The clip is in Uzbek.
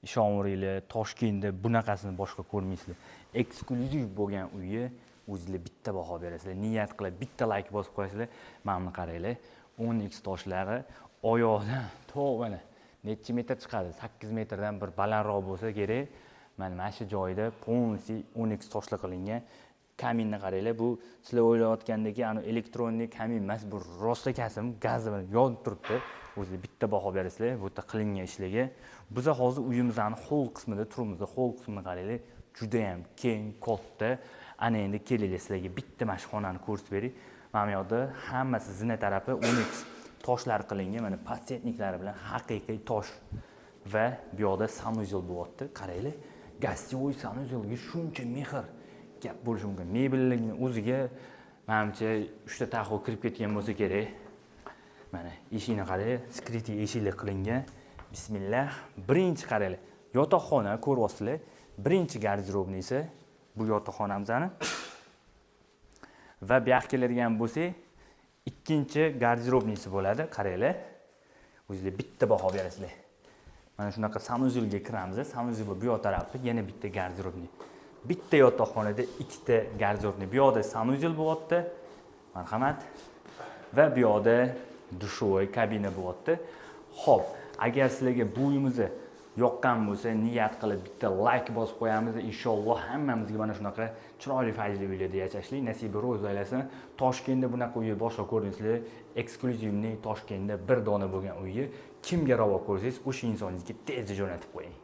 Ishonaveringlar, Toshkentda bunaqasini boshqa ko'rmaysizlar. Eksklyuziv bo'lgan uyni o'zingizlar bitta baho berasizlar. Niyat qilib bitta like bosib qo'yasizlar. Mana buni qaranglar. 10x toshlari oyoqdan to'g'ana necha metr chiqadi? 8 metrdan bir balandroq bo'lsa kerak. Mana shu joyda полностью 10x toshla qilingan. Kaminni qaranglar. Bu sizlar o'ylayotgandek, ana elektronnik kamin emas, bu rosta kasim gaz bilan yonib turibdi. O'zi bitta baho berasizlar bu yerda qilingan ishlarga. Biz hozir uyimizning hol qismida turibmiz. Hol qismini qaranglar. Juda ham keng, katta. Ana endi kelinglar sizlarga bitta mana shu xonani ko'rsatib beray. Mana bu yerda hammasi zina tarafi 10x toshlar qilingan. Mana patsentniklari bilan haqiqiy tosh va bu yerda sanuzel bo'lyapti. Qaranglar. Gostyoy sanuzelga shuncha mehr gap bo'lishi mumkin. Mebelning o'ziga menimcha 3 ta taxo kirib ketgan bo'lsa kerak. Mana eshikni qaranglar, skriti eshiklar qilingan. Bismillah. Birinchi qaranglar. Yotoqxona ko'ryapsizlar. Birinchi garderobnisi bu yotoqxonamizning. Va bu yoqqa keladigan bo'lsak, ikkinchi garderobnisi bo'ladi. Qaranglar. O'zingizlar bitta baho berasizlar. Mana shunaqa sanuzelga kiramiz. Sanuzel bu yoq tarafda yana bitta garderobni. Bitta yotoqxonada ikkita garderobni. Bu yoqda sanuzel bo'lyapti. Marhamat. Va bu yoqda dushovoy kabina bo'lyapti. Xo'p, agar sizlarga bu uyimizni yoqqan bo'lsa, niyat qilib bitta like bosib qo'yamiz. Inshaalloh hammamizga mana shunaqa chiroyli fayzli uylarda yashashlik nasib ro'z aylasin. Toshkentda bunaqa uy boshqa ko'rdingizlar, eksklyuzivniy Toshkentda bir dona bo'lgan uyni kimga ravo ko'rsangiz, o'sha insoningizga tezda jo'natib qo'ying.